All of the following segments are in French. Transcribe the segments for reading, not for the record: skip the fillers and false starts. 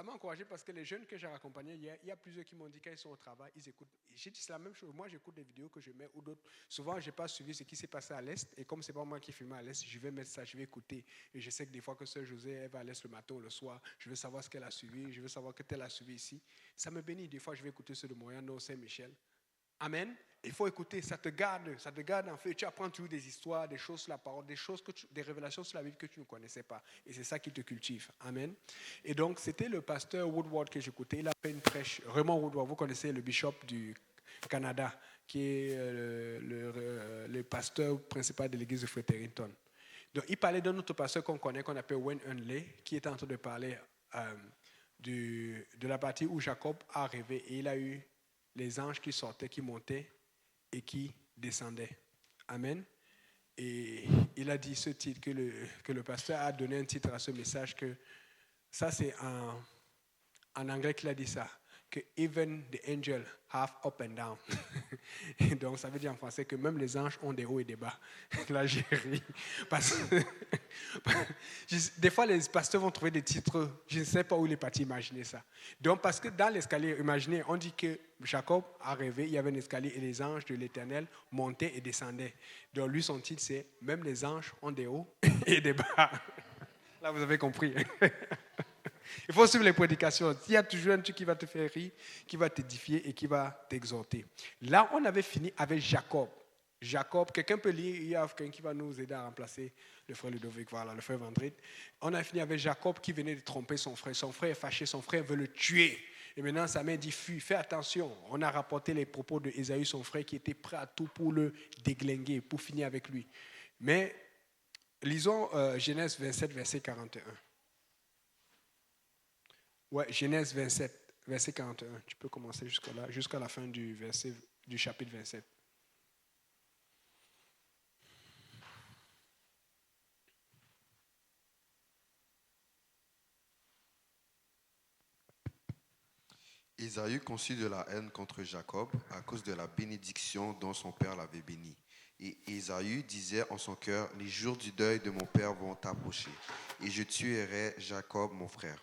ça m'a encouragé parce que les jeunes que j'ai accompagnés hier, il y a plusieurs qui m'ont dit quand ils sont au travail, ils écoutent. J'ai dit c'est la même chose. Moi, j'écoute des vidéos que je mets ou d'autres. Souvent, je n'ai pas suivi ce qui s'est passé à l'Est. Et comme ce n'est pas moi qui filmais à l'Est, je vais mettre ça, je vais écouter. Et je sais que des fois que Sœur Josée, elle va à l'Est le matin ou le soir. Je veux savoir ce qu'elle a suivi. Je veux savoir que tel a suivi ici. Ça me bénit. Des fois, je vais écouter ceux de Montréal, Saint-Michel. Amen. Il faut écouter, ça te garde en fait. Tu apprends toujours des histoires, des choses sur la parole, des révélations sur la Bible que tu ne connaissais pas. Et c'est ça qui te cultive. Amen. Et donc, c'était le pasteur Woodward que j'écoutais. Il a fait une prêche. Raymond Woodward, vous connaissez le bishop du Canada, qui est le pasteur principal de l'église de Fredericton. Donc, il parlait d'un autre pasteur qu'on connaît, qu'on appelle Wayne Hunley, qui était en train de parler de la partie où Jacob a rêvé et il a eu les anges qui sortaient, qui montaient et qui descendaient. Amen. Et il a dit ce titre, que le pasteur a donné un titre à ce message, que ça c'est en anglais qu'il a dit ça, que even the angels have up and down. Et donc ça veut dire en français que même les anges ont des hauts et des bas. Là j'ai ri. Parce que des fois les pasteurs vont trouver des titres, je ne sais pas où il est parti imaginer ça. Donc parce que dans l'escalier, imaginez, on dit que Jacob a rêvé, il y avait un escalier et les anges de l'Éternel montaient et descendaient. Donc lui son titre c'est même les anges ont des hauts et des bas. Là vous avez compris. Il faut suivre les prédications. Il y a toujours un truc qui va te faire rire, qui va t'édifier et qui va t'exhorter. Là, on avait fini avec Jacob. Jacob, quelqu'un peut lire, il y a quelqu'un qui va nous aider à remplacer le frère Ludovic, voilà, le frère Vendrite. On a fini avec Jacob qui venait de tromper son frère. Son frère est fâché, son frère veut le tuer. Et maintenant, sa mère dit, fuis, fais attention. On a rapporté les propos de Ésaü, son frère, qui était prêt à tout pour le déglinguer, pour finir avec lui. Mais lisons Genèse 27, verset 41. Ouais, Genèse 27, verset 41. Tu peux commencer jusqu'à la fin du chapitre 27. Ésaü conçut de la haine contre Jacob à cause de la bénédiction dont son père l'avait béni. Et Ésaü disait en son cœur, les jours du deuil de mon père vont approcher, et je tuerai Jacob mon frère.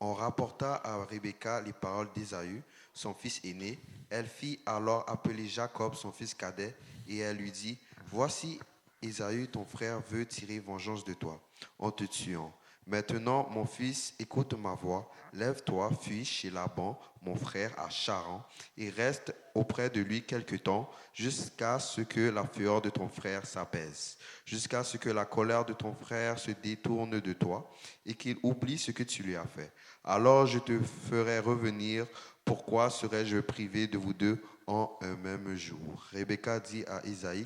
On rapporta à Rebecca les paroles d'Ésaü, son fils aîné. Elle fit alors appeler Jacob, son fils cadet, et elle lui dit, voici, Ésaü, ton frère, veut tirer vengeance de toi, en te tuant. Maintenant, mon fils, écoute ma voix, lève-toi, fuis chez Laban, mon frère, à Charan, et reste auprès de lui quelque temps, jusqu'à ce que la fureur de ton frère s'apaise, jusqu'à ce que la colère de ton frère se détourne de toi, et qu'il oublie ce que tu lui as fait. Alors je te ferai revenir. Pourquoi serais-je privé de vous deux en un même jour? Rebecca dit à Isaïe,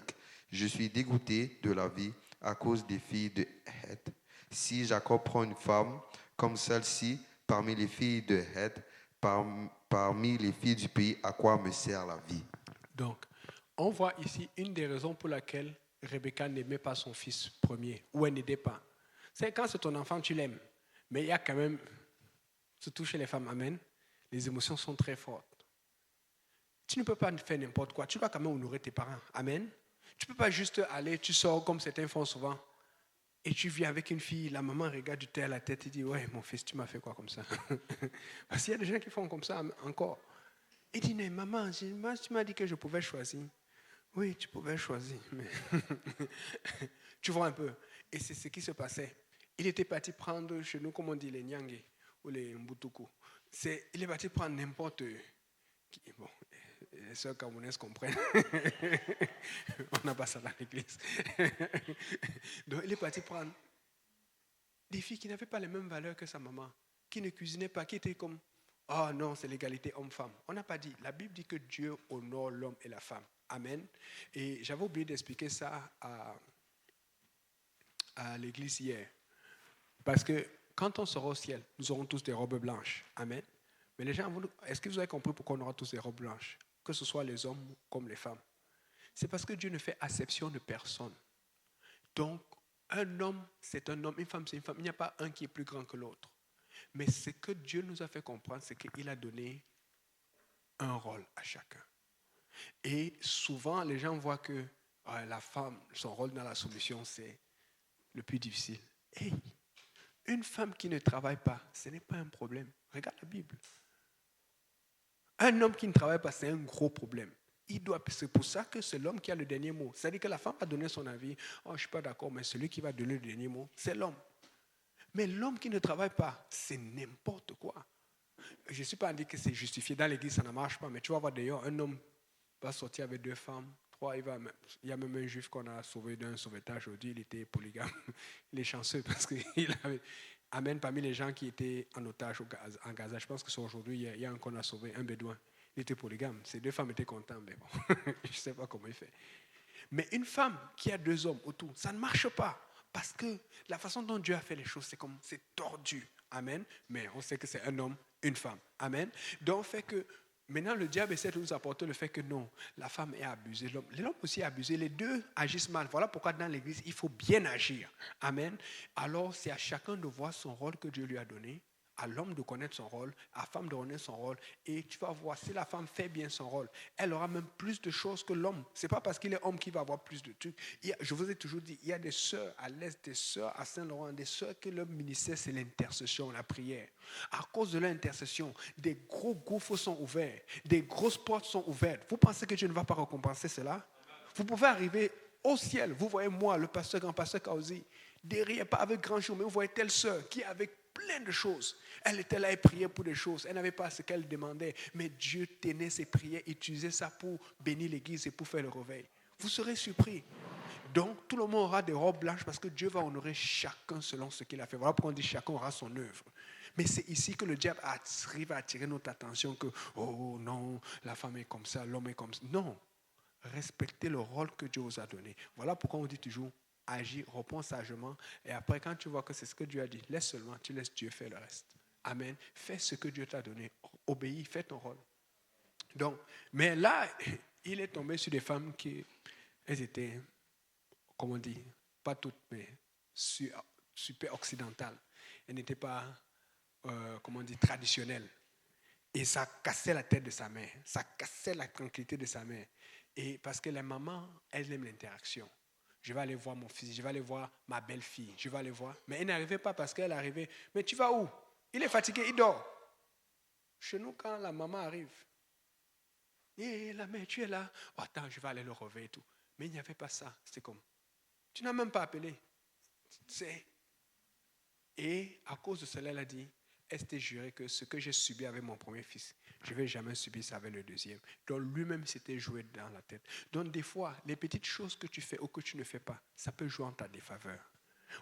je suis dégoûtée de la vie à cause des filles de Heth. Si Jacob prend une femme comme celle-ci parmi les filles de Heth, parmi les filles du pays, à quoi me sert la vie? Donc, on voit ici une des raisons pour laquelle Rebecca n'aimait pas son fils premier, ou elle n'aidait pas. C'est quand c'est ton enfant, tu l'aimes. Mais il y a quand même, surtout chez les femmes, amen, les émotions sont très fortes. Tu ne peux pas faire n'importe quoi. Tu dois quand même honorer tes parents. Amen. Tu ne peux pas juste aller, tu sors comme certains font souvent. Et tu viens avec une fille, la maman regarde du thé à la tête et dit, ouais, mon fils, tu m'as fait quoi comme ça? Parce qu'il y a des gens qui font comme ça encore. Il dit, mais maman, tu m'as dit que je pouvais choisir. Oui, tu pouvais choisir. Mais tu vois un peu. Et c'est ce qui se passait. Il était parti prendre chez nous, comme on dit, les Nyangé ou les Mbutuku. Il est parti prendre n'importe qui. Bon, les sœurs camerounaises comprennent. On n'a pas ça dans l'église. Donc, il est parti prendre des filles qui n'avaient pas les mêmes valeurs que sa maman, qui ne cuisinaient pas, qui étaient comme, oh non, c'est l'égalité homme-femme. On n'a pas dit. La Bible dit que Dieu honore l'homme et la femme. Amen. Et j'avais oublié d'expliquer ça à l'église hier. Parce que quand on sera au ciel, nous aurons tous des robes blanches. Amen. Mais les gens, est-ce que vous avez compris pourquoi on aura tous des robes blanches? Que ce soit les hommes comme les femmes. C'est parce que Dieu ne fait acception de personne. Donc, un homme, c'est un homme, une femme, c'est une femme. Il n'y a pas un qui est plus grand que l'autre. Mais ce que Dieu nous a fait comprendre, c'est qu'il a donné un rôle à chacun. Et souvent, les gens voient que la femme, son rôle dans la soumission, c'est le plus difficile. Hey, Une femme qui ne travaille pas, ce n'est pas un problème. Regarde la Bible. Un homme qui ne travaille pas, c'est un gros problème. C'est pour ça que c'est l'homme qui a le dernier mot. C'est-à-dire que la femme va donner son avis. Oh, je ne suis pas d'accord, mais celui qui va donner le dernier mot, c'est l'homme. Mais l'homme qui ne travaille pas, c'est n'importe quoi. Je ne suis pas dit que c'est justifié. Dans l'église, ça ne marche pas. Mais tu vas voir d'ailleurs, un homme va sortir avec 2 femmes, 3. Il y a même un juif qu'on a sauvé d'un sauvetage aujourd'hui. Il était polygame. Il est chanceux parce qu'il avait. Amen, parmi les gens qui étaient en otage en Gaza, je pense que c'est aujourd'hui, il y a un qu'on a sauvé, un bédouin. Il était polygame. Ces 2 femmes étaient contentes, mais bon, je ne sais pas comment il fait. Mais une femme qui a 2 hommes autour, ça ne marche pas. Parce que la façon dont Dieu a fait les choses, c'est tordu. Amen. Mais on sait que c'est un homme, une femme. Amen. Donc, fait que maintenant, le diable essaie de nous apporter le fait que non, la femme est abusée, l'homme aussi est abusé. Les 2 agissent mal. Voilà pourquoi dans l'église, il faut bien agir. Amen. Alors, c'est à chacun de voir son rôle que Dieu lui a donné, à l'homme de connaître son rôle, à la femme de connaître son rôle. Et tu vas voir, si la femme fait bien son rôle, elle aura même plus de choses que l'homme. Ce n'est pas parce qu'il est homme qu'il va avoir plus de trucs. Je vous ai toujours dit, il y a des sœurs à l'Est, des sœurs à Saint-Laurent, des sœurs que leur ministère, c'est l'intercession, la prière. À cause de l'intercession, des gros gouffres sont ouverts, des grosses portes sont ouvertes. Vous pensez que Dieu ne va pas récompenser cela? Vous pouvez arriver au ciel. Vous voyez moi, le pasteur, grand pasteur Kauzi, derrière, pas avec grand chose, mais vous voyez telle sœur qui avec plein de choses. Elle était là et priait pour des choses. Elle n'avait pas ce qu'elle demandait. Mais Dieu tenait ses prières, utilisait ça pour bénir l'église et pour faire le réveil. Vous serez surpris. Donc, tout le monde aura des robes blanches parce que Dieu va honorer chacun selon ce qu'il a fait. Voilà pourquoi on dit chacun aura son œuvre. Mais c'est ici que le diable arrive à attirer notre attention que, oh non, la femme est comme ça, l'homme est comme ça. Non. Respectez le rôle que Dieu vous a donné. Voilà pourquoi on dit toujours, agis, réponds sagement. Et après, quand tu vois que c'est ce que Dieu a dit, laisse seulement, tu laisses Dieu faire le reste. Amen. Fais ce que Dieu t'a donné. Obéis, fais ton rôle. Donc, mais là, il est tombé sur des femmes qui, elles étaient, comment on dit, pas toutes, mais super occidentales. Elles n'étaient pas, comment on dit, traditionnelles. Et ça cassait la tête de sa mère. Ça cassait la tranquillité de sa mère. Et parce que les mamans, elles aiment l'interaction. Je vais aller voir mon fils, je vais aller voir ma belle-fille, je vais aller voir. Mais elle n'arrivait pas parce qu'elle arrivait. Mais tu vas où? Il est fatigué, il dort. Chez nous, quand la maman arrive, la mère, tu es là. Oh, attends, je vais aller le réveiller et tout. Mais il n'y avait pas ça. C'est comme, tu n'as même pas appelé. Et à cause de cela, elle a dit, elle s'était juré que ce que j'ai subi avec mon premier fils, je ne vais jamais subir ça avec le deuxième. Donc lui-même s'était joué dans la tête. Donc des fois, les petites choses que tu fais ou que tu ne fais pas, ça peut jouer en ta défaveur.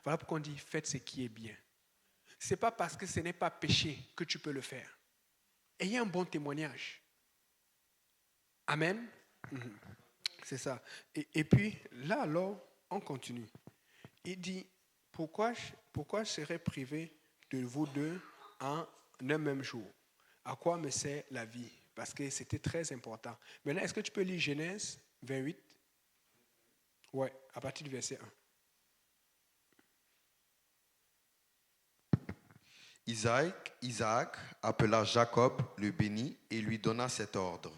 Voilà pourquoi on dit, faites ce qui est bien. Ce n'est pas parce que ce n'est pas péché que tu peux le faire. Ayez un bon témoignage. Amen. C'est ça. Et puis, là alors, on continue. Il dit, pourquoi je serais privé de vous 2 en un même jour? À quoi me sert la vie? Parce que c'était très important. Maintenant, est-ce que tu peux lire Genèse 28? Oui, à partir du verset 1. Isaac appela Jacob, le bénit, et lui donna cet ordre.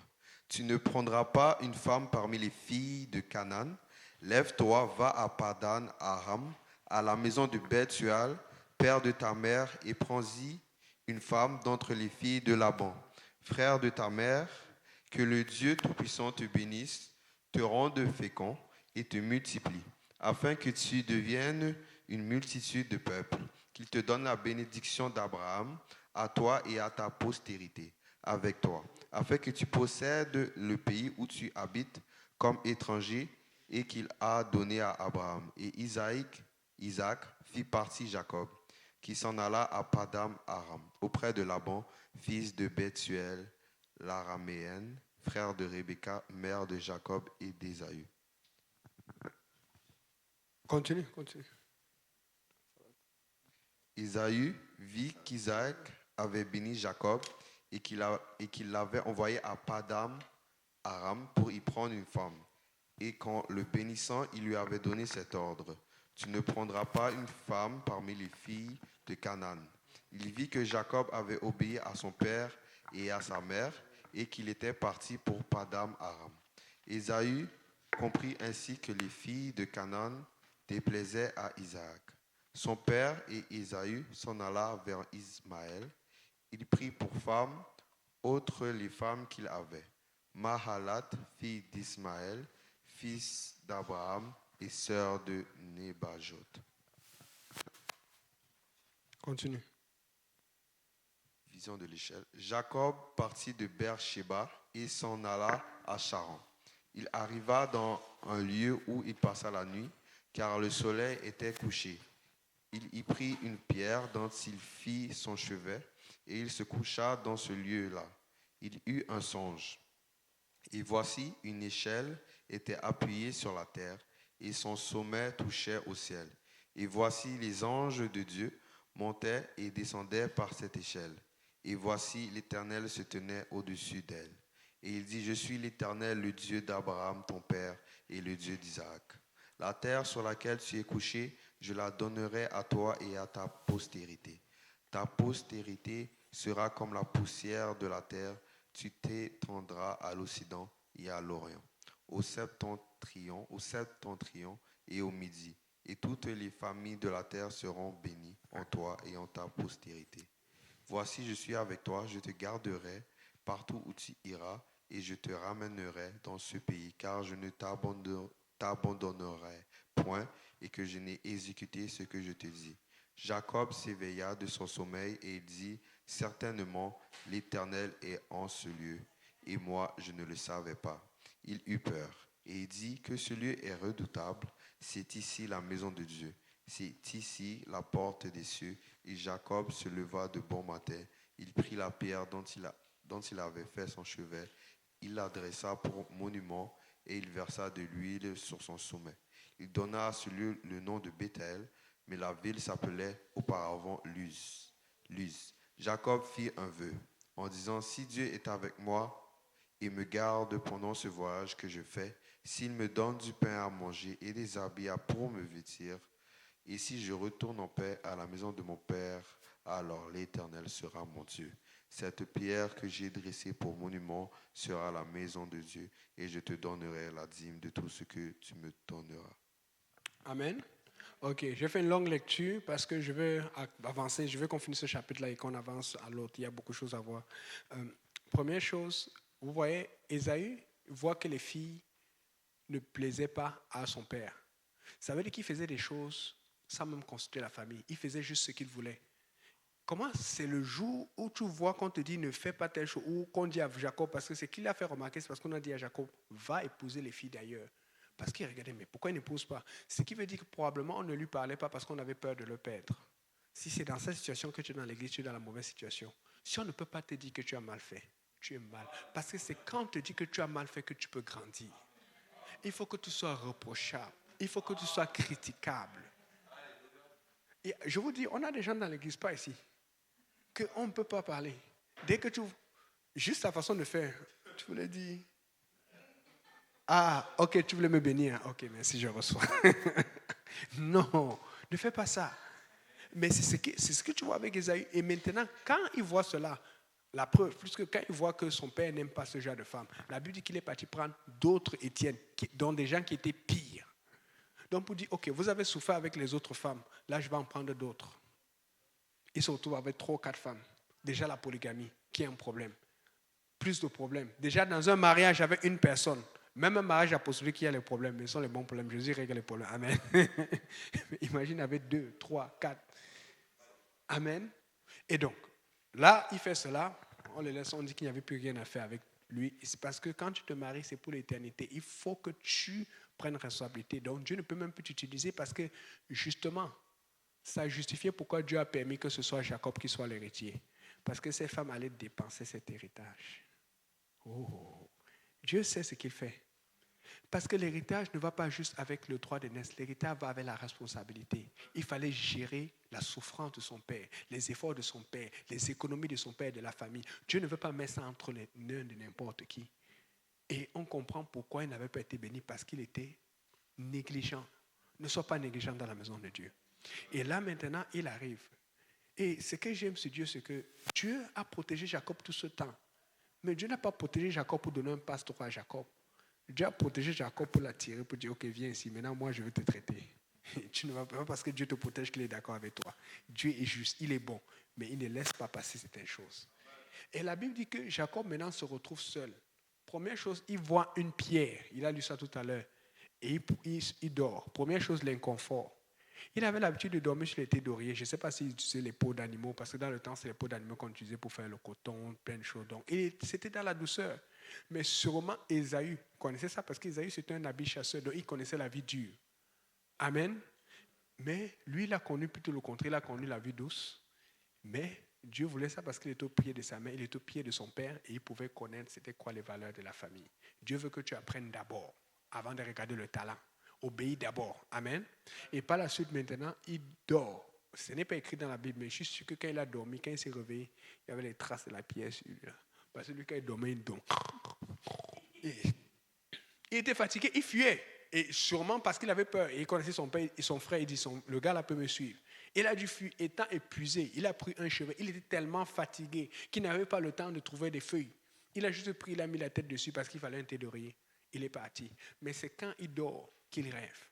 Tu ne prendras pas une femme parmi les filles de Canaan. Lève-toi, va à Padan Aram, à la maison de Bethuel, père de ta mère, et prends-y une femme d'entre les filles de Laban, frère de ta mère. Que le Dieu Tout-Puissant te bénisse, te rende fécond et te multiplie, afin que tu deviennes une multitude de peuples. Qu'il te donne la bénédiction d'Abraham, à toi et à ta postérité, avec toi, afin que tu possèdes le pays où tu habites comme étranger et qu'il a donné à Abraham. Et Isaac fit partie Jacob, qui s'en alla à Padam Aram, auprès de Laban, fils de Bethuel, l'araméenne, frère de Rebecca, mère de Jacob et d'Ésaü. Continue. Ésaü vit qu'Isaac avait béni Jacob et qu'il l'avait envoyé à Padam Aram pour y prendre une femme. Et qu'en le bénissant, il lui avait donné cet ordre. Tu ne prendras pas une femme parmi les filles de Canaan. Il vit que Jacob avait obéi à son père et à sa mère et qu'il était parti pour Padam Aram. Ésaü comprit ainsi que les filles de Canaan déplaisaient à Isaac. Son père et Ésaü s'en alla vers Ismaël. Il prit pour femme, autres les femmes qu'il avait. Mahalat, fille d'Ismaël, fils d'Abraham et sœur de Nébajot. Continue. Vision de l'échelle. Jacob partit de Beersheba et s'en alla à Charan. Il arriva dans un lieu où il passa la nuit, car le soleil était couché. Il y prit une pierre dont il fit son chevet, et il se coucha dans ce lieu-là. Il eut un songe. Et voici, une échelle était appuyée sur la terre, et son sommet touchait au ciel. Et voici, les anges de Dieu montaient et descendaient par cette échelle. Et voici, l'Éternel se tenait au-dessus d'elle. Et il dit, je suis l'Éternel, le Dieu d'Abraham, ton père, et le Dieu d'Isaac. La terre sur laquelle tu es couché, je la donnerai à toi et à ta postérité. Ta postérité sera comme la poussière de la terre. Tu t'étendras à l'Occident et à l'Orient, au septentrion et au Midi. Et toutes les familles de la terre seront bénies en toi et en ta postérité. Voici, je suis avec toi, je te garderai partout où tu iras, et je te ramènerai dans ce pays, car je ne t'abandonnerai point, et que je n'ai exécuté ce que je te dis. Jacob s'éveilla de son sommeil, et il dit, certainement, l'Éternel est en ce lieu, et moi, je ne le savais pas. Il eut peur, et il dit que ce lieu est redoutable, c'est ici la maison de Dieu. C'est ici la porte des cieux. Et Jacob se leva de bon matin. Il prit la pierre dont il avait fait son chevet. Il la dressa pour monument et il versa de l'huile sur son sommet. Il donna à ce lieu le nom de Bethel, mais la ville s'appelait auparavant Luz. Jacob fit un vœu en disant, si Dieu est avec moi et me garde pendant ce voyage que je fais, s'il me donne du pain à manger et des habits pour me vêtir, et si je retourne en paix à la maison de mon père, alors l'Éternel sera mon Dieu. Cette pierre que j'ai dressée pour monument sera la maison de Dieu, et je te donnerai la dîme de tout ce que tu me donneras. Amen. Ok, j'ai fait une longue lecture parce que je veux avancer, je veux qu'on finisse ce chapitre-là et qu'on avance à l'autre. Il y a beaucoup de choses à voir. Première chose, vous voyez, Ésaü voit que les filles ne plaisaient pas à son père. Ça veut dire qu'il faisait des choses sans même consulter la famille. Il faisait juste ce qu'il voulait. Comment c'est le jour où tu vois qu'on te dit ne fais pas telle chose, ou qu'on dit à Jacob, parce que ce qu'il a fait remarquer, c'est parce qu'on a dit à Jacob, va épouser les filles d'ailleurs. Parce qu'il regardait, mais pourquoi il n'épouse pas? Ce qui veut dire que probablement on ne lui parlait pas parce qu'on avait peur de le perdre. Si c'est dans cette situation que tu es dans l'église, tu es dans la mauvaise situation. Si on ne peut pas te dire que tu as mal fait, tu es mal. Parce que c'est quand on te dit que tu as mal fait que tu peux grandir. Il faut que tu sois reprochable. Il faut que tu sois critiquable. Et je vous dis, on a des gens dans l'église, pas ici, qu'on ne peut pas parler. Dès que tu... Juste la façon de faire, tu voulais dire... Ah, ok, tu voulais me bénir. Ok, merci, je reçois. Non, ne fais pas ça. Mais c'est ce que tu vois avec Ésaü. Et maintenant, quand il voit cela, la preuve, puisque quand il voit que son père n'aime pas ce genre de femme, la Bible dit qu'il est parti prendre d'autres Étienne, dont des gens qui étaient pires. Donc pour dire, ok, vous avez souffert avec les autres femmes, là je vais en prendre d'autres. Il se retrouve avec 3 ou 4 femmes. Déjà la polygamie, qui est un problème. Plus de problèmes. Déjà dans un mariage avec une personne, même un mariage apostolique qui a les problèmes, mais ce sont les bons problèmes. Jésus règle les problèmes. Amen. Imagine avec 2, 3, 4. Amen. Et donc, là, il fait cela, on le laisse, on dit qu'il n'y avait plus rien à faire avec lui. C'est parce que quand tu te maries, c'est pour l'éternité. Il faut que tu prennes responsabilité. Donc, Dieu ne peut même plus t'utiliser parce que, justement, ça justifiait pourquoi Dieu a permis que ce soit Jacob qui soit l'héritier. Parce que ces femmes allaient dépenser cet héritage. Oh, Dieu sait ce qu'il fait. Parce que l'héritage ne va pas juste avec le droit de naissance, l'héritage va avec la responsabilité. Il fallait gérer la souffrance de son père, les efforts de son père, les économies de son père et de la famille. Dieu ne veut pas mettre ça entre les mains de n'importe qui. Et on comprend pourquoi il n'avait pas été béni, parce qu'il était négligent. Ne sois pas négligent dans la maison de Dieu. Et là maintenant, il arrive. Et ce que j'aime sur Dieu, c'est que Dieu a protégé Jacob tout ce temps. Mais Dieu n'a pas protégé Jacob pour donner un passe-droit à Jacob. Dieu a protégé Jacob pour l'attirer, pour dire, ok, viens ici, maintenant moi je vais te traiter. Tu ne vas pas parce que Dieu te protège qu'il est d'accord avec toi. Dieu est juste, il est bon, mais il ne laisse pas passer certaines choses. Et la Bible dit que Jacob maintenant se retrouve seul. Première chose, il voit une pierre. Il a lu ça tout à l'heure. Et il dort. Première chose, l'inconfort. Il avait l'habitude de dormir sur les thés d'oreiller. Je ne sais pas s'il utilisait les peaux d'animaux, parce que dans le temps, c'est les peaux d'animaux qu'on utilisait pour faire le coton, plein de choses. Donc, c'était dans la douceur. Mais sûrement, Ésaü connaissait ça, parce qu'Ésaü, c'était un habile chasseur, donc il connaissait la vie dure. Amen. Mais lui, il a connu plutôt le contraire, il a connu la vie douce. Mais Dieu voulait ça parce qu'il était au pied de sa mère, il était au pied de son père, et il pouvait connaître c'était quoi les valeurs de la famille. Dieu veut que tu apprennes d'abord, avant de regarder le talent. Obéis d'abord. Amen. Et par la suite, maintenant, il dort. Ce n'est pas écrit dans la Bible, mais je suis sûr que quand il a dormi, quand il s'est réveillé, il y avait les traces de la pierre sur lui. Parce que lui, quand il dormait, il dormait. Il était fatigué, il fuyait. Et sûrement parce qu'il avait peur. Et il connaissait son père et son frère. Il dit, le gars là peut me suivre. Il a dû fuir, étant épuisé. Il a pris un cheval. Il était tellement fatigué qu'il n'avait pas le temps de trouver des feuilles. Il a juste pris, il a mis la tête dessus parce qu'il fallait un thé d'oreiller. Il est parti. Mais c'est quand il dort qu'il rêve.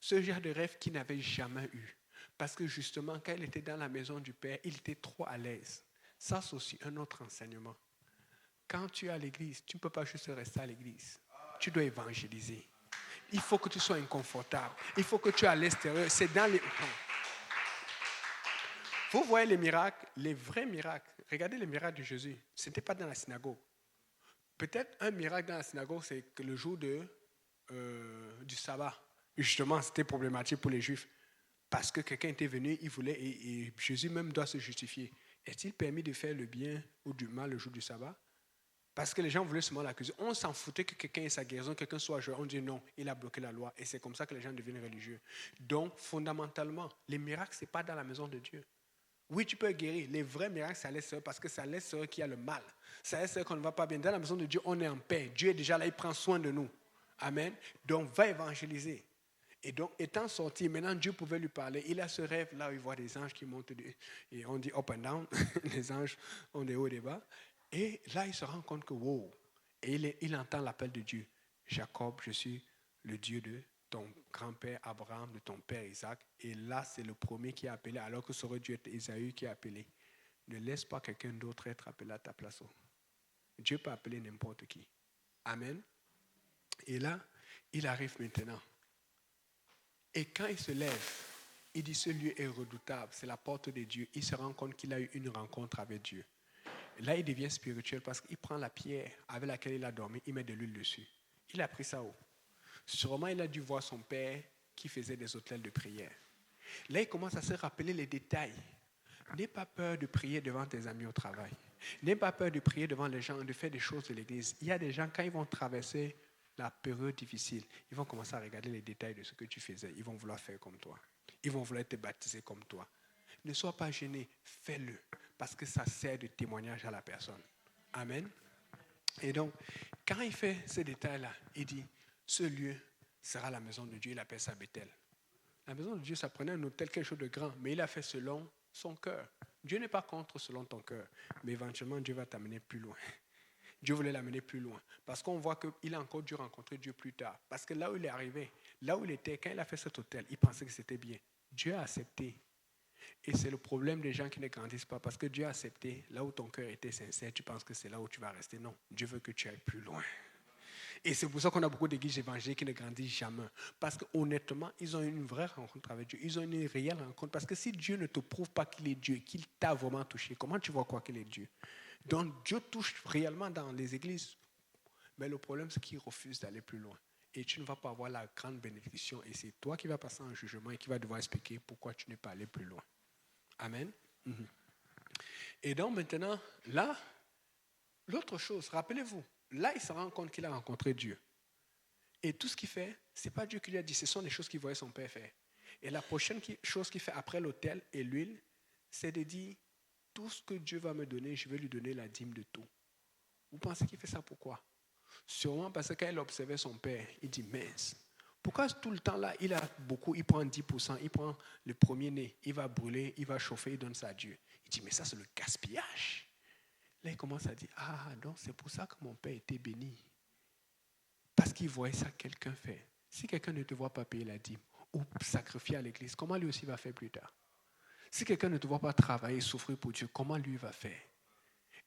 Ce genre de rêve qu'il n'avait jamais eu. Parce que justement, quand il était dans la maison du Père, il était trop à l'aise. Ça, c'est aussi un autre enseignement. Quand tu es à l'église, tu ne peux pas juste rester à l'église. Tu dois évangéliser. Il faut que tu sois inconfortable. Il faut que tu es à l'extérieur. C'est dans les... Vous voyez les miracles, les vrais miracles. Regardez les miracles de Jésus. Ce n'était pas dans la synagogue. Peut-être un miracle dans la synagogue, c'est que le jour du sabbat. Justement, c'était problématique pour les Juifs. Parce que quelqu'un était venu, il voulait, et Jésus même doit se justifier. Est-il permis de faire le bien ou du mal le jour du sabbat? Parce que les gens voulaient seulement l'accuser. On s'en foutait que quelqu'un ait sa guérison, quelqu'un soit joyeux. On dit non, il a bloqué la loi. Et c'est comme ça que les gens deviennent religieux. Donc, fondamentalement, les miracles, ce n'est pas dans la maison de Dieu. Oui, tu peux guérir. Les vrais miracles, c'est à l'extérieur parce que c'est à l'extérieur qu'il y a le mal. C'est à l'extérieur qu'on ne va pas bien. Dans la maison de Dieu, on est en paix. Dieu est déjà là, il prend soin de nous. Amen. Donc, va évangéliser. Et donc, étant sorti, maintenant Dieu pouvait lui parler. Il a ce rêve là où il voit des anges qui montent. Et on dit up and down. Les anges ont des hauts et des bas. Et là, il se rend compte que wow. Et il entend l'appel de Dieu. Jacob, je suis le Dieu de ton grand-père Abraham, de ton père Isaac. Et là, c'est le premier qui a appelé, alors que ça aurait dû être Ésaü qui a appelé. Ne laisse pas quelqu'un d'autre être appelé à ta place. Dieu peut appeler n'importe qui. Amen. Et là, il arrive maintenant. Et quand il se lève, il dit ce lieu est redoutable, c'est la porte de Dieu. Il se rend compte qu'il a eu une rencontre avec Dieu. Et là, il devient spirituel parce qu'il prend la pierre avec laquelle il a dormi, il met de l'huile dessus. Il a pris ça haut. Sûrement, il a dû voir son père qui faisait des autels de prière. Là, il commence à se rappeler les détails. N'aie pas peur de prier devant tes amis au travail. N'aie pas peur de prier devant les gens, de faire des choses de l'église. Il y a des gens, quand ils vont traverser la période difficile, ils vont commencer à regarder les détails de ce que tu faisais. Ils vont vouloir faire comme toi. Ils vont vouloir te baptiser comme toi. Ne sois pas gêné, fais-le, parce que ça sert de témoignage à la personne. Amen. Et donc, quand il fait ces détails-là, il dit, ce lieu sera la maison de Dieu, il appelle ça Bethel. La maison de Dieu, ça prenait un hôtel, quelque chose de grand, mais il a fait selon son cœur. Dieu n'est pas contre selon ton cœur, mais éventuellement, Dieu va t'amener plus loin. Dieu voulait l'amener plus loin. Parce qu'on voit qu'il a encore dû rencontrer Dieu plus tard. Parce que là où il est arrivé, là où il était, quand il a fait cet hôtel, il pensait que c'était bien. Dieu a accepté. Et c'est le problème des gens qui ne grandissent pas. Parce que Dieu a accepté, là où ton cœur était sincère, tu penses que c'est là où tu vas rester. Non, Dieu veut que tu ailles plus loin. Et c'est pour ça qu'on a beaucoup d'églises évangéliques qui ne grandissent jamais. Parce qu'honnêtement, ils ont une vraie rencontre avec Dieu. Ils ont une réelle rencontre. Parce que si Dieu ne te prouve pas qu'il est Dieu, qu'il t'a vraiment touché, comment tu vois quoi qu'il est Dieu? Donc Dieu touche réellement dans les églises. Mais le problème, c'est qu'il refuse d'aller plus loin. Et tu ne vas pas avoir la grande bénédiction. Et c'est toi qui vas passer en jugement et qui vas devoir expliquer pourquoi tu n'es pas allé plus loin. Amen. Et donc maintenant, là, l'autre chose, rappelez-vous, là, il se rend compte qu'il a rencontré Dieu. Et tout ce qu'il fait, ce n'est pas Dieu qui lui a dit, ce sont les choses qu'il voyait son père faire. Et la prochaine chose qu'il fait après l'autel et l'huile, c'est de dire, tout ce que Dieu va me donner, je vais lui donner la dîme de tout. Vous pensez qu'il fait ça pourquoi? Sûrement parce que quand il observait son père, il dit, mince, pourquoi tout le temps là, il a beaucoup, il prend 10%, il prend le premier-né, il va brûler, il va chauffer, il donne ça à Dieu. Il dit, mais ça c'est le gaspillage. Là, il commence à dire, ah, donc c'est pour ça que mon père était béni. Parce qu'il voyait ça quelqu'un faire. Si quelqu'un ne te voit pas payer la dîme, ou sacrifier à l'église, comment lui aussi va faire plus tard? Si quelqu'un ne te voit pas travailler, souffrir pour Dieu, comment lui va faire?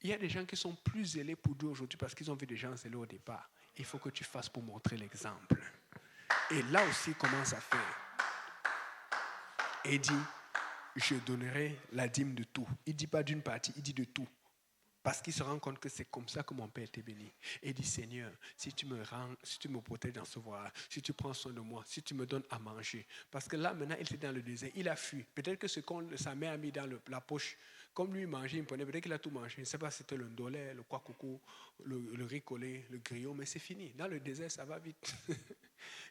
Il y a des gens qui sont plus zélés pour Dieu aujourd'hui parce qu'ils ont vu des gens zélés au départ. Il faut que tu fasses pour montrer l'exemple. Et là aussi, commence à faire. Et il dit, je donnerai la dîme de tout. Il ne dit pas d'une partie, il dit de tout. Parce qu'il se rend compte que c'est comme ça que mon Père était béni. Et il dit, Seigneur, si tu me protèges dans ce voyage, si tu prends soin de moi, si tu me donnes à manger. Parce que là, maintenant, il était dans le désert, il a fui. Peut-être que ce que sa mère a mis dans la poche, comme lui mangeait, il prenait, peut-être qu'il a tout mangé. Je ne sais pas si c'était le ndolé, le kwakoukou, le riz collé, le griot, mais c'est fini. Dans le désert, ça va vite.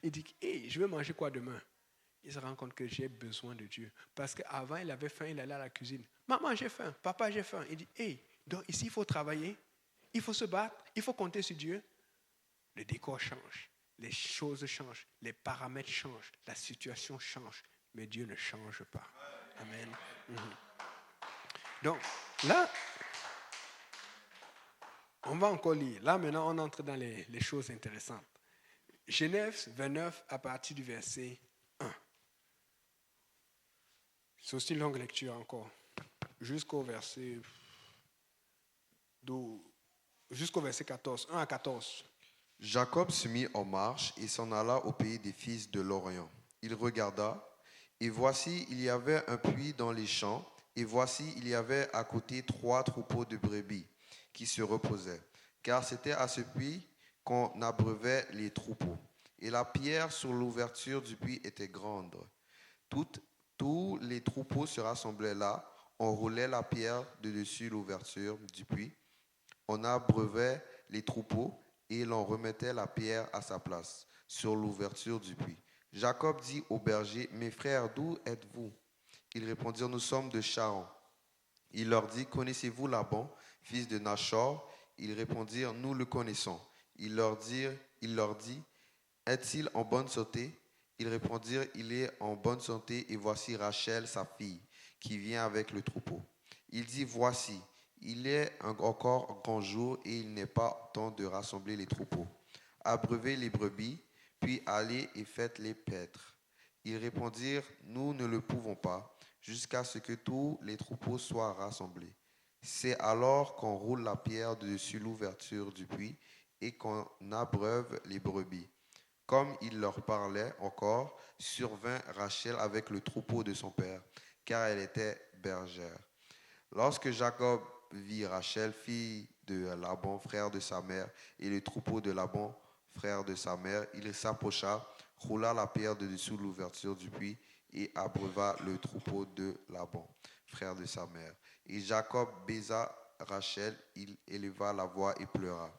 Il dit, hey, je vais manger quoi demain? Il se rend compte que j'ai besoin de Dieu. Parce qu'avant, il avait faim, il allait à la cuisine. Maman, j'ai faim. Papa, j'ai faim. Il dit, hey, donc ici, il faut travailler, il faut se battre, il faut compter sur Dieu. Le décor change, les choses changent, les paramètres changent, la situation change, mais Dieu ne change pas. Amen. Donc, là, on va encore lire. Là, maintenant, on entre dans les choses intéressantes. Genèse 29, à partir du verset 1. C'est aussi une longue lecture encore, jusqu'au verset 14, 1 à 14. Jacob se mit en marche et s'en alla au pays des fils de l'Orient. Il regarda, et voici, il y avait un puits dans les champs, et voici, il y avait à côté 3 troupeaux de brebis qui se reposaient, car c'était à ce puits qu'on abreuvait les troupeaux. Et la pierre sur l'ouverture du puits était grande. Tous les troupeaux se rassemblaient là, on roulait la pierre de dessus l'ouverture du puits, on abreuvait les troupeaux, et l'on remettait la pierre à sa place, sur l'ouverture du puits. Jacob dit aux bergers, « Mes frères, d'où êtes-vous » Ils répondirent, « Nous sommes de Charan. » Il leur dit, « Connaissez-vous Laban, fils de Nachor » Ils répondirent, « Nous le connaissons. » Il leur dit, « Est-il en bonne santé » Ils répondirent, « Il est en bonne santé, et voici Rachel, sa fille, qui vient avec le troupeau. » Il dit, « Voici, il est encore grand jour et il n'est pas temps de rassembler les troupeaux. Abreuvez les brebis, puis allez et faites-les paître. » Ils répondirent, « Nous ne le pouvons pas, jusqu'à ce que tous les troupeaux soient rassemblés. » C'est alors qu'on roule la pierre dessus l'ouverture du puits et qu'on abreuve les brebis. Comme il leur parlait encore, survint Rachel avec le troupeau de son père, car elle était bergère. Lorsque Jacob vit Rachel, fille de Laban, frère de sa mère, et le troupeau de Laban, frère de sa mère, il s'approcha, roula la pierre de dessous l'ouverture du puits et abreuva le troupeau de Laban, frère de sa mère. Et Jacob baisa Rachel, il éleva la voix et pleura.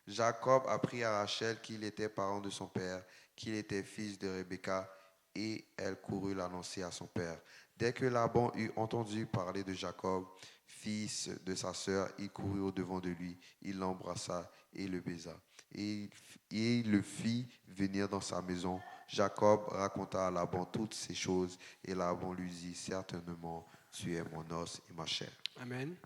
Jacob apprit à Rachel qu'il était parent de son père, qu'il était fils de Rebecca, et elle courut l'annoncer à son père. Dès que Laban eut entendu parler de Jacob, fils de sa sœur, il courut au-devant de lui, il l'embrassa et le baisa. Et il le fit venir dans sa maison. Jacob raconta à Laban toutes ces choses, et Laban lui dit, « Certainement, tu es mon os et ma chair. » Amen.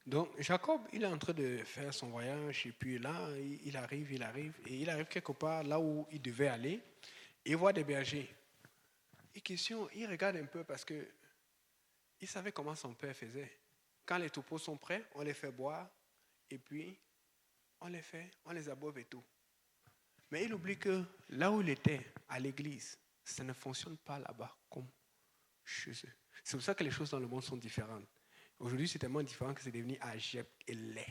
Donc, Jacob, il est en train de faire son voyage, et puis là, il arrive, et il arrive quelque part là où il devait aller, et il voit des bergers. Et question, il regarde un peu parce que il savait comment son père faisait. Quand les troupeaux sont prêts, on les fait boire, et puis on les abreuve et tout. Mais il oublie que là où il était, à l'église, ça ne fonctionne pas là-bas comme chez eux. C'est pour ça que les choses dans le monde sont différentes. Aujourd'hui, c'est tellement différent que c'est devenu agep et laid.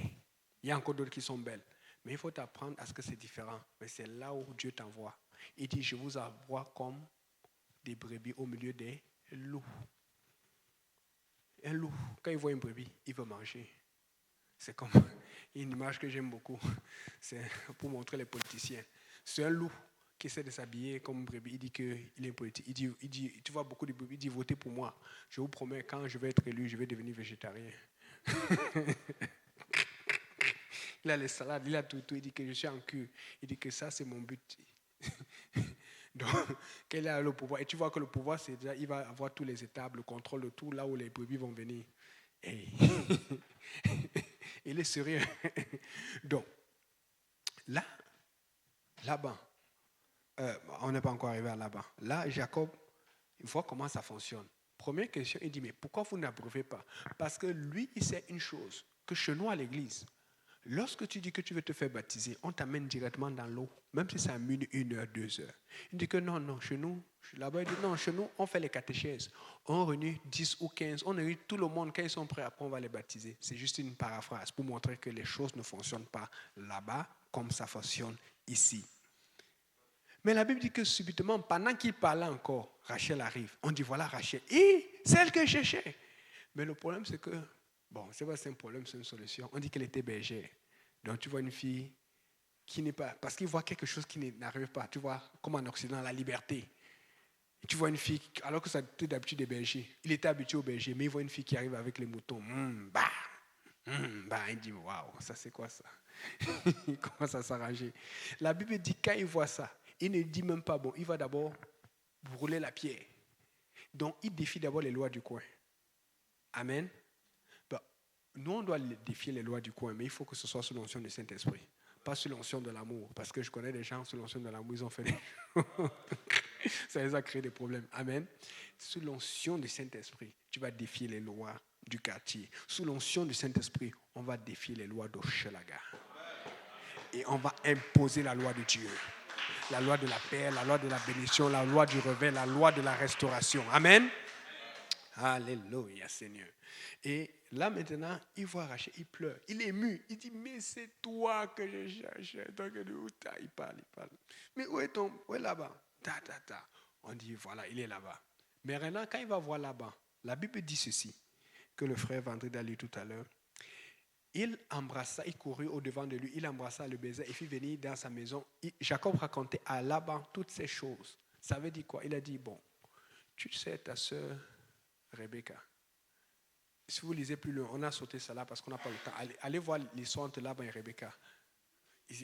Il y a encore d'autres qui sont belles. Mais il faut apprendre à ce que c'est différent. Mais c'est là où Dieu t'envoie. Il dit, je vous envoie comme des brebis au milieu des loups. Un loup, quand il voit une brebis, il veut manger. C'est comme une image que j'aime beaucoup. C'est pour montrer les politiciens. C'est un loup qui essaie de s'habiller comme brebis. Il dit qu'il est politique. Il dit, tu vois beaucoup de brebis, il dit, votez pour moi. Je vous promets, quand je vais être élu, je vais devenir végétarien. Il a les salades, il a tout. Il dit que je suis en cure. Il dit que ça, c'est mon but. Donc, quel est le pouvoir? Et tu vois que le pouvoir, c'est déjà, il va avoir tous les étapes, le contrôle de tout, là où les brebis vont venir. Et il est sérieux. Donc, là-bas, on n'est pas encore arrivé à là-bas. Là, Jacob, il voit comment ça fonctionne. Première question, il dit, mais pourquoi vous n'approuvez pas? Parce que lui, il sait une chose, que chez nous à l'église, lorsque tu dis que tu veux te faire baptiser, on t'amène directement dans l'eau, même si c'est à 1 heure, 2 heures. Il dit que non, chez nous, là-bas, il dit non, chez nous, on fait les catéchèses. On réunit 10 ou 15, on réunit tout le monde, quand ils sont prêts, après on va les baptiser. C'est juste une paraphrase pour montrer que les choses ne fonctionnent pas là-bas comme ça fonctionne ici. Mais la Bible dit que subitement, pendant qu'il parlait encore, Rachel arrive. On dit voilà Rachel, celle que je cherchais. Mais le problème, c'est que, bon, c'est pas un problème, c'est une solution. On dit qu'elle était bergère. Donc tu vois une fille qui n'est pas, parce qu'il voit quelque chose qui n'arrive pas. Tu vois, comme en Occident, la liberté. Tu vois une fille, alors que ça était d'habitude des bergers. Il était habitué aux bergers, mais il voit une fille qui arrive avec les moutons. Il dit waouh, ça c'est quoi ça? Il commence à s'arranger. La Bible dit quand il voit ça, il ne dit même pas bon, il va d'abord brûler la pierre. Donc il défie d'abord les lois du coin. Amen. Bon, nous on doit défier les lois du coin, mais il faut que ce soit sous l'onction du Saint-Esprit, pas sous l'onction de l'amour, parce que je connais des gens sous l'onction de l'amour, ils ont fait des ça les a créé des problèmes. Amen. Sous l'onction du Saint-Esprit, tu vas défier les lois du quartier. Sous l'onction du Saint-Esprit, on va défier les lois d'Hochelaga. Et on va imposer la loi de Dieu. La loi de la paix, la loi de la bénédiction, la loi du réveil, la loi de la restauration. Amen. Alléluia, Seigneur. Et là maintenant, il voit Rachel, il pleure, il est ému. Il dit, mais c'est toi que je cherchais. Donc il parle. Mais où est là-bas? On dit, voilà, il est là-bas. Mais maintenant, quand il va voir là-bas, la Bible dit ceci, que le frère vendrait d'aller tout à l'heure. Il embrassa, il courut au-devant de lui, il embrassa le baiser et fit venir dans sa maison. Jacob racontait à Laban toutes ces choses. Ça veut dire quoi? Il a dit, bon, tu sais, ta soeur Rebecca, si vous lisez plus loin, on a sauté ça là parce qu'on n'a pas le temps. Allez voir l'histoire entre Laban et Rebecca.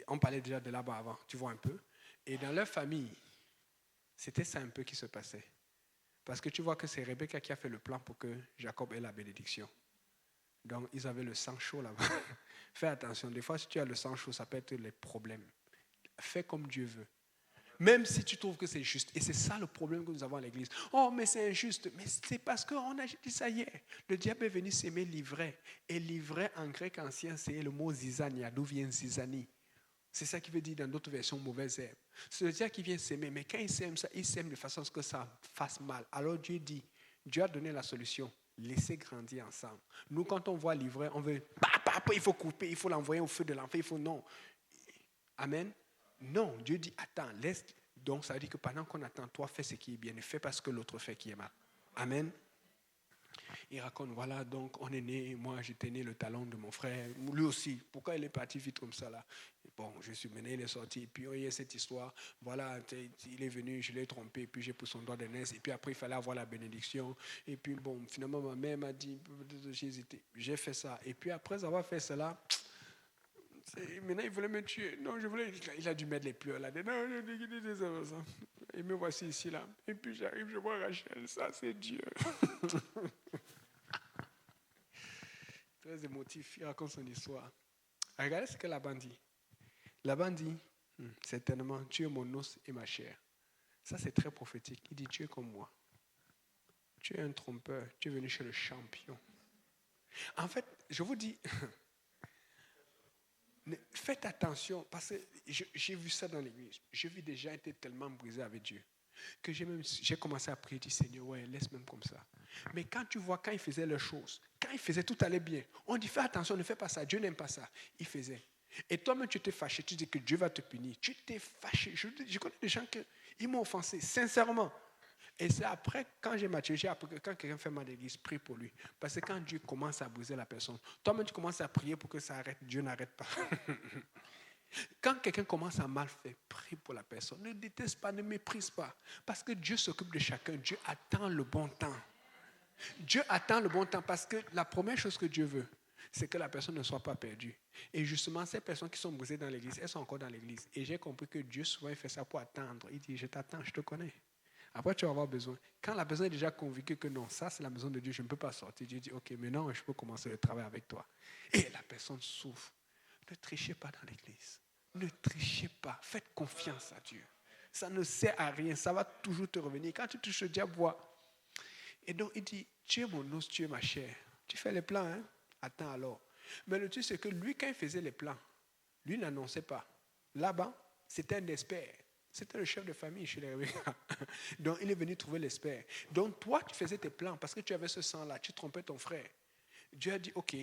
On parlait déjà de Laban avant, tu vois un peu. Et dans leur famille, c'était ça un peu qui se passait. Parce que tu vois que c'est Rebecca qui a fait le plan pour que Jacob ait la bénédiction. Donc, ils avaient le sang chaud là-bas. Fais attention. Des fois, si tu as le sang chaud, ça peut être les problèmes. Fais comme Dieu veut. Même si tu trouves que c'est juste. Et c'est ça le problème que nous avons à l'église. Oh, mais c'est injuste. Mais c'est parce qu'on a dit ça hier. Le diable est venu s'aimer l'ivraie. Et l'ivraie, en grec ancien, c'est le mot zizania. D'où vient zizanie? C'est ça qui veut dire dans d'autres versions mauvaise herbe. C'est le diable qui vient s'aimer. Mais quand il sème ça, il sème de façon à ce que ça fasse mal. Alors Dieu dit, Dieu a donné la solution. Laissez grandir ensemble. Nous, quand on voit l'ivraie, on veut, il faut couper, il faut l'envoyer au feu de l'enfer, il faut non. Amen. Non, Dieu dit, attends, laisse. Donc, ça veut dire que pendant qu'on attend, toi, fais ce qui est bien, ne fais pas ce que l'autre fait qui est mal. Amen. Il raconte, voilà, donc on est né, moi j'étais né le talon de mon frère, lui aussi, pourquoi il est parti vite comme ça là? Bon, je suis mené, il est sorti, et puis il y a cette histoire, voilà, il est venu, je l'ai trompé, et puis j'ai pris son doigt de naisse, et puis après il fallait avoir la bénédiction, et puis bon, finalement ma mère m'a dit, j'ai hésité, j'ai fait ça, et puis après avoir fait cela, maintenant il voulait me tuer, non, il a dû mettre les pleurs là, non, et me voici ici là, et puis j'arrive, je vois Rachel, ça c'est Dieu. Très émotif, il raconte son histoire. Regardez ce que Laban dit. Laban dit, certainement, tu es mon os et ma chair. Ça, c'est très prophétique. Il dit, tu es comme moi. Tu es un trompeur. Tu es venu chez le champion. En fait, je vous dis, faites attention, parce que j'ai vu ça dans l'église. J'ai vu des gens être tellement brisés avec Dieu que j'ai commencé à prier, dit Seigneur, ouais, laisse même comme ça. Mais quand tu vois, quand ils faisaient leurs choses, quand ils faisaient, tout allait bien. On dit, fais attention, ne fais pas ça, Dieu n'aime pas ça. Ils faisaient. Et toi-même, tu t'es fâché, tu dis que Dieu va te punir. Tu t'es fâché. Je connais des gens qui m'ont offensé, sincèrement. Et c'est après, quand j'ai maturé, j'ai appris que quand quelqu'un fait mal à l'église, prie pour lui. Parce que quand Dieu commence à briser la personne, toi-même, tu commences à prier pour que ça arrête. Dieu n'arrête pas. Quand quelqu'un commence à mal faire, prie pour la personne. Ne déteste pas, ne méprise pas. Parce que Dieu s'occupe de chacun. Dieu attend le bon temps. Dieu attend le bon temps parce que la première chose que Dieu veut, c'est que la personne ne soit pas perdue. Et justement, ces personnes qui sont brisées dans l'église, elles sont encore dans l'église. Et j'ai compris que Dieu souvent il fait ça pour attendre. Il dit, je t'attends, je te connais. Après, tu vas avoir besoin. Quand la personne est déjà convaincue que non, ça c'est la maison de Dieu, je ne peux pas sortir. Dieu dit, ok, maintenant je peux commencer le travail avec toi. Et la personne souffre. Ne trichez pas dans l'église. Ne trichez pas. Faites confiance à Dieu. Ça ne sert à rien. Ça va toujours te revenir. Quand tu touches le diable, vois. Et donc, il dit, tu es mon os, tu es ma chair. Tu fais les plans, hein? Attends alors. Mais le truc, c'est que lui, quand il faisait les plans, lui n'annonçait pas. Là-bas, c'était un expert. C'était le chef de famille chez les Rebecca. Donc, il est venu trouver l'expert. Donc, toi, tu faisais tes plans parce que tu avais ce sang-là. Tu trompais ton frère. Dieu a dit, OK,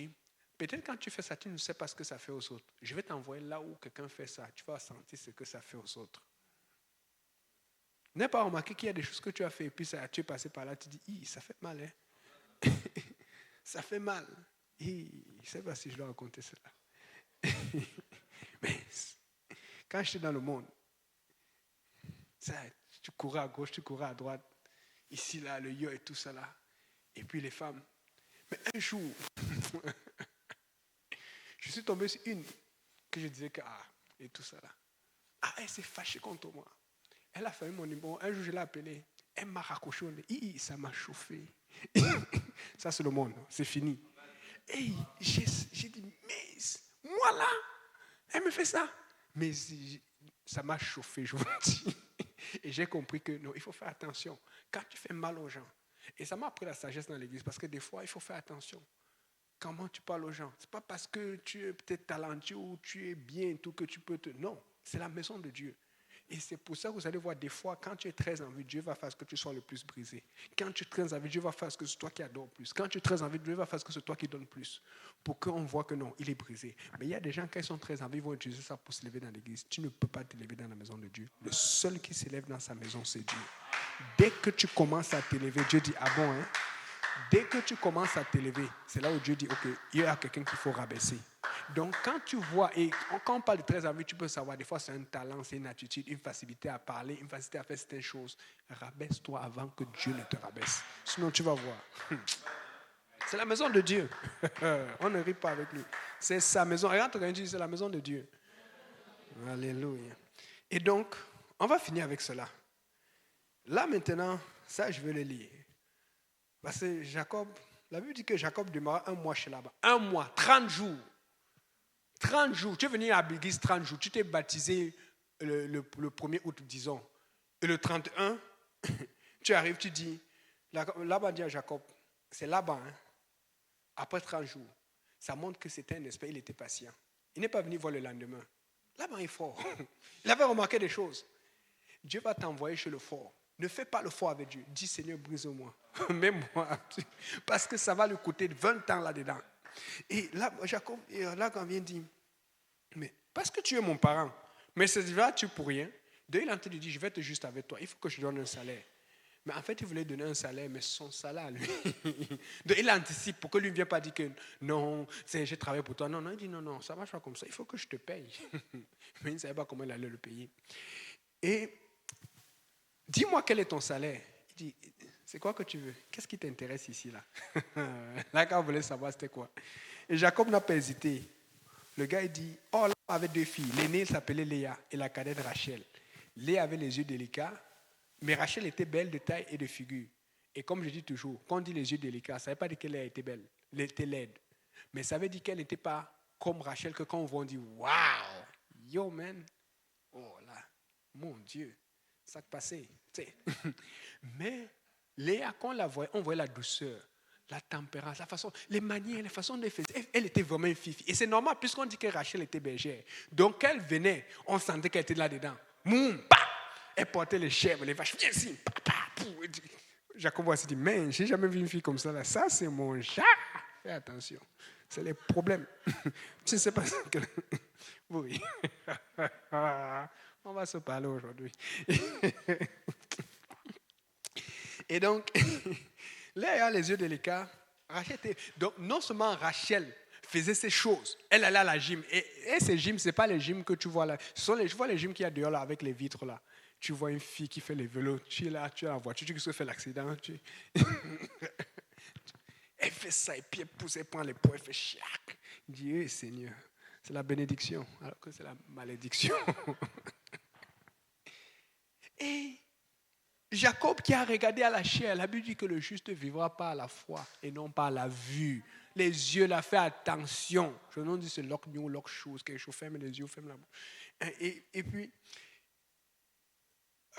peut-être quand tu fais ça, tu ne sais pas ce que ça fait aux autres. Je vais t'envoyer là où quelqu'un fait ça. Tu vas sentir ce que ça fait aux autres. N'as pas remarqué qu'il y a des choses que tu as fait et puis tu es passé par là, tu dis, ça fait mal, hein? Ça fait mal. Je ne sais pas si je dois raconter cela. Mais quand j'étais dans le monde, ça, tu courais à gauche, tu courais à droite. Ici, là, le yo et tout ça là. Et puis les femmes. Mais un jour, je suis tombé sur une que je disais que, et tout ça là. Elle s'est fâchée contre moi. Elle a fait mon numéro. Un jour, je l'ai appelée. Elle m'a raccroché au nez. Ça m'a chauffé. Ça, c'est le monde. C'est fini. Et j'ai dit, mais moi là, elle me fait ça. Mais ça m'a chauffé, je vous le dis. Et j'ai compris que non, il faut faire attention. Quand tu fais mal aux gens, et ça m'a appris la sagesse dans l'église, parce que des fois, il faut faire attention. Comment tu parles aux gens? Ce n'est pas parce que tu es peut-être talentueux ou tu es bien, tout que tu peux te... Non, c'est la maison de Dieu. Et c'est pour ça que vous allez voir des fois, quand tu es très en vue, Dieu va faire ce que tu sois le plus brisé. Quand tu es très en vue, Dieu va faire ce que c'est toi qui adore plus. Quand tu es très en vue, Dieu va faire ce que c'est toi qui donne plus. Pour qu'on voit que non, il est brisé. Mais il y a des gens qui sont très en vue, ils vont utiliser ça pour se lever dans l'église. Tu ne peux pas te lever dans la maison de Dieu. Le seul qui s'élève dans sa maison, c'est Dieu. Dès que tu commences à t'élever, Dieu dit, ah bon, hein? Dès que tu commences à t'élever, c'est là où Dieu dit, ok, il y a quelqu'un qu'il faut rabaisser. Donc, quand tu vois, et quand on parle de très envie, tu peux savoir, des fois, c'est un talent, c'est une attitude, une facilité à parler, une facilité à faire certaines choses. Rabaisse-toi avant que Dieu ne te rabaisse. Sinon, tu vas voir. C'est la maison de Dieu. On ne rit pas avec lui. C'est sa maison. Regarde, quand il dit, c'est la maison de Dieu. Alléluia. Et donc, on va finir avec cela. Là, maintenant, ça, je vais le lire. Parce que Jacob, la Bible dit que Jacob demeura 1 mois chez Laban. 1 mois, 30 jours. 30 jours. Tu es venu à l'église 30 jours. Tu t'es baptisé le 1er août, disons. Et le 31, tu arrives, tu dis, Laban dit à Jacob, c'est Laban, hein? Après 30 jours. Ça montre que c'était un esprit, il était patient. Il n'est pas venu voir le lendemain. Laban est fort. Il avait remarqué des choses. Dieu va t'envoyer chez le fort. Ne fais pas le fort avec Dieu. Dis, Seigneur, brise-moi. Mets-moi. Parce que ça va lui coûter 20 ans là-dedans. Et là, Jacob, là, quand vient dire, mais parce que tu es mon parent, mais c'est là, tu pour rien. De il a entendu dire, je vais être juste avec toi. Il faut que je donne un salaire. Mais en fait, il voulait donner un salaire, mais son salaire, lui. Donc, il anticipe pour que lui ne vienne pas dire que non, j'ai travaillé pour toi. Non, non, il dit non, ça ne marche pas comme ça. Il faut que je te paye. Mais il ne savait pas comment il allait le payer. Et dis-moi quel est ton salaire. Il dit, c'est quoi que tu veux? Qu'est-ce qui t'intéresse ici, là? Là, quand on voulait savoir, c'était quoi? Et Jacob n'a pas hésité. Le gars, il dit, oh, là, avait 2 filles. L'aînée s'appelait Léa et la cadette Rachel. Léa avait les yeux délicats, mais Rachel était belle de taille et de figure. Et comme je dis toujours, quand on dit les yeux délicats, ça ne veut pas dire qu'elle était belle, elle était laide. Mais ça veut dire qu'elle n'était pas comme Rachel, que quand on voit, on dit, waouh, yo, man. Oh là, mon Dieu. Ça passait. Mais Léa, quand on la voyait, on voyait la douceur, la tempérance, la façon, les manières, les façons de faire. Elle était vraiment une fille. Et c'est normal, puisqu'on dit que Rachel était bergère. Donc, quand elle venait, on sentait qu'elle était là-dedans. Moum, bah! Elle portait les chèvres, les vaches. Viens ici. Jacob a dit, mais j'ai jamais vu une fille comme ça. Là. Ça, c'est mon chat. Fais attention. C'est les problèmes. Tu ne sais pas ce que... Oui. On va se parler aujourd'hui. Et donc, là, il y a les yeux délicats. Rachel était... Donc, non seulement Rachel faisait ces choses, elle allait à la gym. Et ces gyms, ce n'est pas les gyms que tu vois là. Je vois les gyms qu'il y a dehors là, avec les vitres là. Tu vois une fille qui fait les vélos, tu es là, tu es en voiture, tu fais l'accident. Elle fait ça, et puis elle pousse, elle prend les poids, elle fait chiac. Dieu Seigneur, c'est la bénédiction, alors que c'est la malédiction. Et Jacob qui a regardé à la chair, la Bible dit que le juste vivra par la foi et non par la vue. Les yeux, là, fais attention. Je ne dis c'est lock new, lock chose, quelque chose, ferme les yeux, ferme la bouche. Et puis,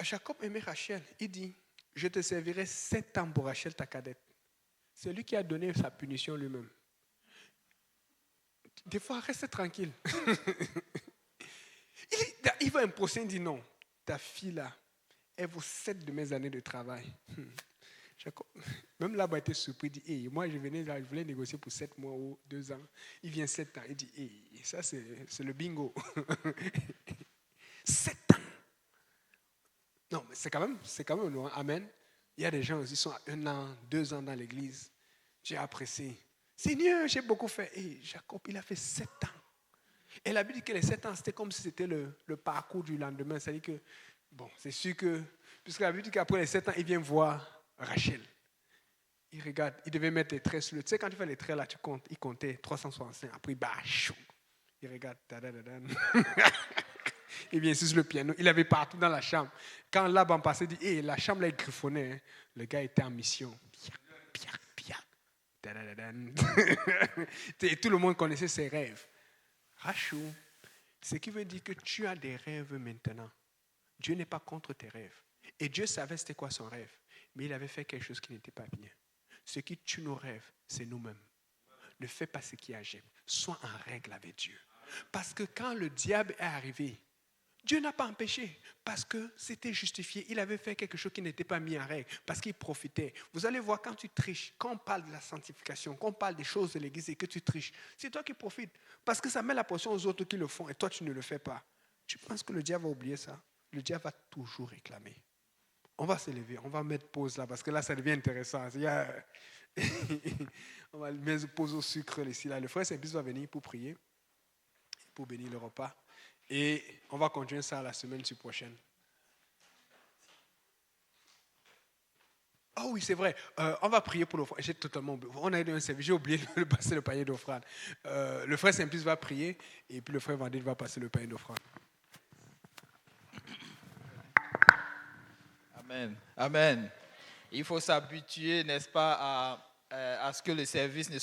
Jacob aimait Rachel. Il dit, je te servirai 7 ans pour Rachel, ta cadette. C'est lui qui a donné sa punition lui-même. Des fois, reste tranquille. Il va un procès, il dit non, ta fille là, elle vaut 7 de mes années de travail. Jacob, même là-bas, il était surpris, il dit, hey, moi je venais là, je voulais négocier pour 7 mois ou 2 ans. Il vient 7 ans, il dit, hey, ça c'est le bingo. 7 ans. Non, mais c'est quand même loin. Amen. Il y a des gens qui sont à 1 an, 2 ans dans l'église. J'ai apprécié. Seigneur, j'ai beaucoup fait. Et Jacob, il a fait 7 ans. Et la Bible dit que les 7 ans, c'était comme si c'était le parcours du lendemain. C'est-à-dire que, bon, c'est sûr que, puisque la Bible dit qu'après les 7 ans, il vient voir Rachel. Il regarde, il devait mettre les traits sur le. Tu sais, quand tu fais les traits là, tu comptes. Il comptait 365. Après, chou. Il regarde. Il vient sur le piano. Il avait partout dans la chambre. Quand Laban passait, il dit, hey, la chambre là est griffonnée. Hein. Le gars était en mission. Et tout le monde connaissait ses rêves. Rachou, ce qui veut dire que tu as des rêves maintenant. Dieu n'est pas contre tes rêves. Et Dieu savait c'était quoi son rêve. Mais il avait fait quelque chose qui n'était pas bien. Ce qui tue nos rêves, c'est nous-mêmes. Ne fais pas ce qui est agile. Sois en règle avec Dieu. Parce que quand le diable est arrivé, Dieu n'a pas empêché, parce que c'était justifié. Il avait fait quelque chose qui n'était pas mis en règle, parce qu'il profitait. Vous allez voir, quand tu triches, quand on parle de la sanctification, quand on parle des choses de l'église et que tu triches, c'est toi qui profites. Parce que ça met la pression aux autres qui le font et toi, tu ne le fais pas. Tu penses que le diable va oublier ça? Le diable va toujours réclamer. On va se lever, on va mettre pause là, parce que là, ça devient intéressant. On va mettre pause au sucre ici. Là. Le frère Saint-Pierre va venir pour prier, pour bénir le repas. Et on va continuer ça la semaine prochaine. Ah oui, c'est vrai. On va prier pour l'offrande. J'ai totalement oublié. On a eu un service. J'ai oublié de passer le panier d'offrande. Le frère Saint-Pierre va prier et puis le frère Vandel va passer le panier d'offrande. Amen. Amen. Il faut s'habituer, n'est-ce pas, à ce que le service ne soit